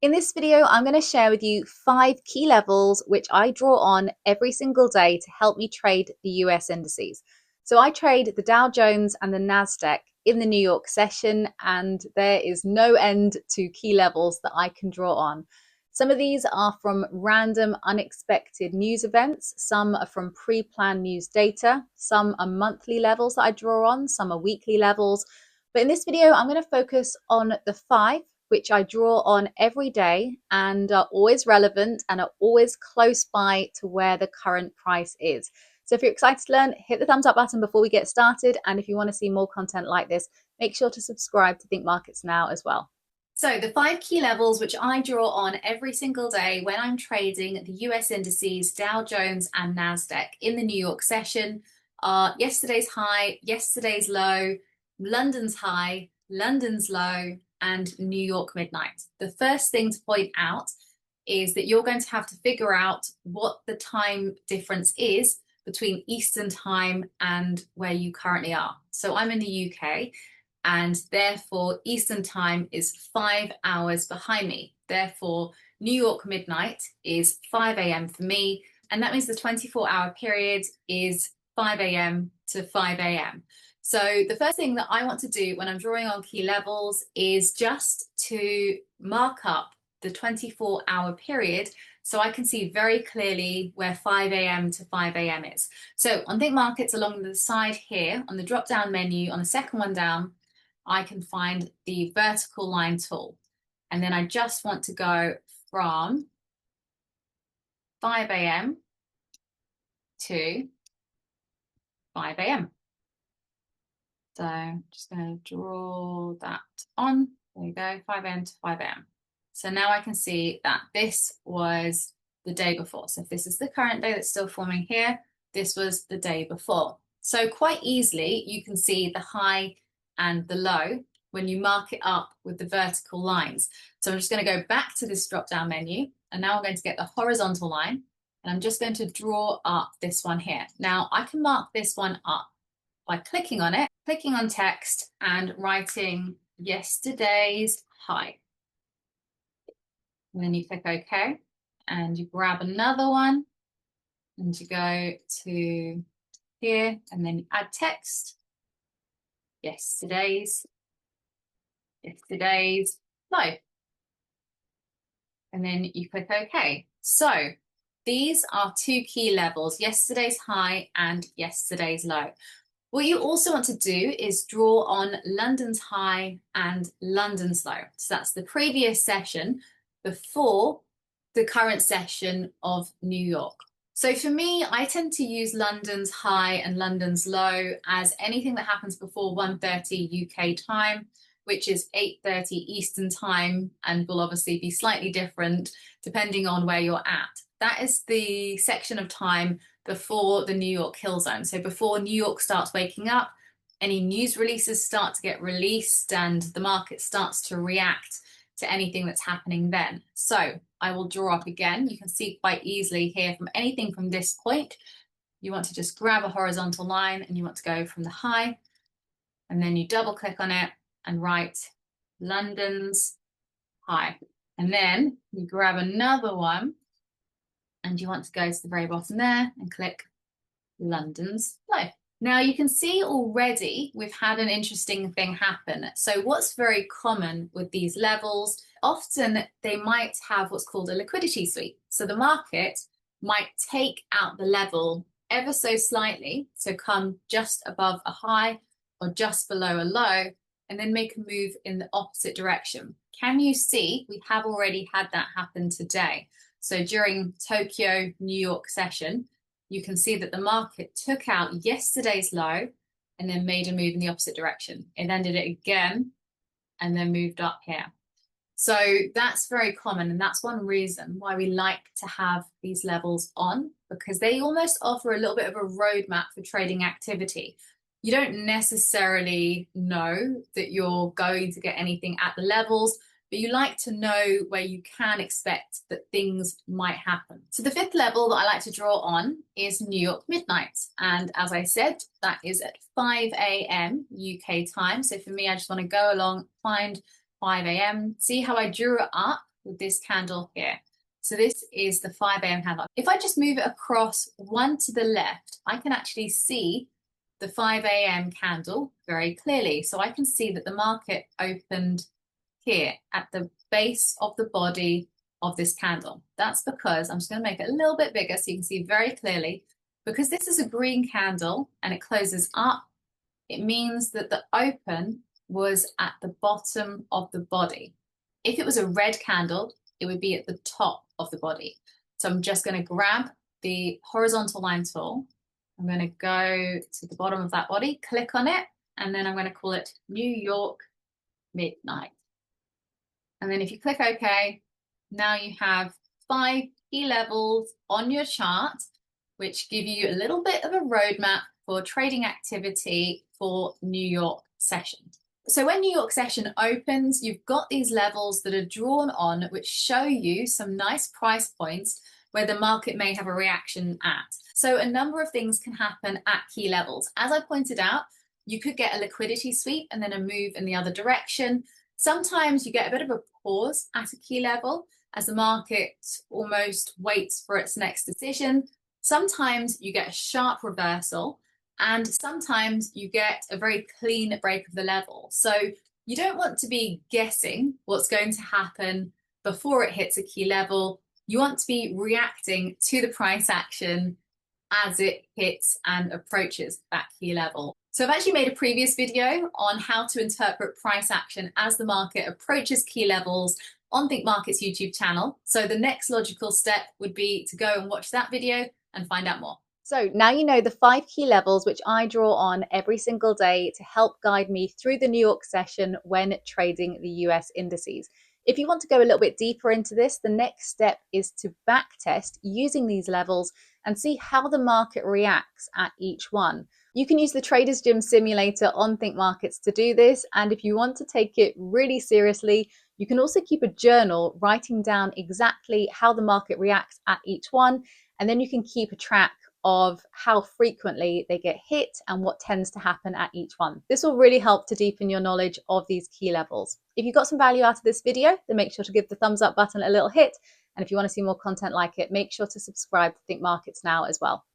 In this video, I'm going to share with you 5 key levels which I draw on every single day to help me trade the US indices. So I trade the Dow Jones and the NASDAQ in the New York session, and there is no end to key levels that I can draw on. Some of these are from random, unexpected news events. Some are from pre-planned news data. Some are monthly levels that I draw on. Some are weekly levels. But in this video, I'm going to focus on the 5 which I draw on every day and are always relevant and are always close by to where the current price is. So if you're excited to learn, hit the thumbs up button before we get started. And if you want to see more content like this, make sure to subscribe to Thinkmarkets now as well. So the 5 key levels which I draw on every single day when I'm trading the US indices, Dow Jones and NASDAQ in the New York session are yesterday's high, yesterday's low, London's high, London's low, and New York midnight. The first thing to point out is that you're going to have to figure out what the time difference is between Eastern time and where you currently are. So I'm in the UK, and therefore Eastern time is 5 hours behind me. Therefore, New York midnight is 5 a.m. for me, and that means the 24-hour period is 5 a.m. to 5 a.m. So the first thing that I want to do when I'm drawing on key levels is just to mark up the 24-hour period so I can see very clearly where 5 a.m. to 5 a.m. is. So on Thinkmarkets, along the side here, on the drop-down menu, on the second one down, I can find the vertical line tool. And then I just want to go from 5 a.m. to 5 a.m. So I'm just going to draw that on. There you go, 5 a.m. to 5 a.m. So now I can see that this was the day before. So if this is the current day that's still forming here, this was the day before. So quite easily, you can see the high and the low when you mark it up with the vertical lines. So I'm just going to go back to this drop-down menu, and now I'm going to get the horizontal line, and I'm just going to draw up this one here. Now I can mark this one up by clicking on it, clicking on text and writing yesterday's high. And then you click OK, and you grab another one and you go to here, and then you add text, yesterday's low. And then you click OK. So these are 2 key levels, yesterday's high and yesterday's low. What you also want to do is draw on London's high and London's low. So that's the previous session before the current session of New York. So for me, I tend to use London's high and London's low as anything that happens before 1:30 UK time, which is 8:30 Eastern time, and will obviously be slightly different depending on where you're at. That is the section of time before the New York kill zone. So before New York starts waking up, any news releases start to get released and the market starts to react to anything that's happening then. So I will draw up again. You can see quite easily here from anything from this point, you want to just grab a horizontal line and you want to go from the high, and then you double click on it and write London's high. And then you grab another one and you want to go to the very bottom there and click London's low. Now you can see already we've had an interesting thing happen. So what's very common with these levels, often they might have what's called a liquidity sweep. So the market might take out the level ever so slightly, so come just above a high or just below a low, and then make a move in the opposite direction. Can you see we have already had that happen today? So during Tokyo, New York session, you can see that the market took out yesterday's low and then made a move in the opposite direction. It then did it again and then moved up here. So that's very common, and that's one reason why we like to have these levels on, because they almost offer a little bit of a roadmap for trading activity. You don't necessarily know that you're going to get anything at the levels, but you like to know where you can expect that things might happen. So the 5th level that I like to draw on is New York midnight. And as I said, that is at 5 a.m. UK time. So for me, I just want to go along, find 5 a.m., see how I drew it up with this candle here. So this is the 5 a.m. candle. If I just move it across one to the left, I can actually see the 5 a.m. candle very clearly. So I can see that the market opened here at the base of the body of this candle. That's because, I'm just going to make it a little bit bigger so you can see very clearly, because this is a green candle and it closes up, it means that the open was at the bottom of the body. If it was a red candle, it would be at the top of the body. So I'm just going to grab the horizontal line tool. I'm going to go to the bottom of that body, click on it, and then I'm going to call it New York Midnight. And then if you click OK, now you have 5 key levels on your chart, which give you a little bit of a roadmap for trading activity for New York session. So when New York session opens, you've got these levels that are drawn on, which show you some nice price points where the market may have a reaction at. So a number of things can happen at key levels. As I pointed out, you could get a liquidity sweep and then a move in the other direction. Sometimes you get a bit of a pause at a key level as the market almost waits for its next decision. Sometimes you get a sharp reversal, and sometimes you get a very clean break of the level. So you don't want to be guessing what's going to happen before it hits a key level. You want to be reacting to the price action as it hits and approaches that key level. So I've actually made a previous video on how to interpret price action as the market approaches key levels on Thinkmarkets YouTube channel. So the next logical step would be to go and watch that video and find out more. So now you know the 5 key levels which I draw on every single day to help guide me through the New York session when trading the US indices. If you want to go a little bit deeper into this, the next step is to backtest using these levels and see how the market reacts at each one. You can use the Traders Gym simulator on Thinkmarkets to do this, and if you want to take it really seriously, you can also keep a journal writing down exactly how the market reacts at each one, and then you can keep a track of how frequently they get hit and what tends to happen at each one. This will really help to deepen your knowledge of these key levels. If you got some value out of this video, then make sure to give the thumbs up button a little hit. And if you want to see more content like it, make sure to subscribe to Thinkmarkets now as well.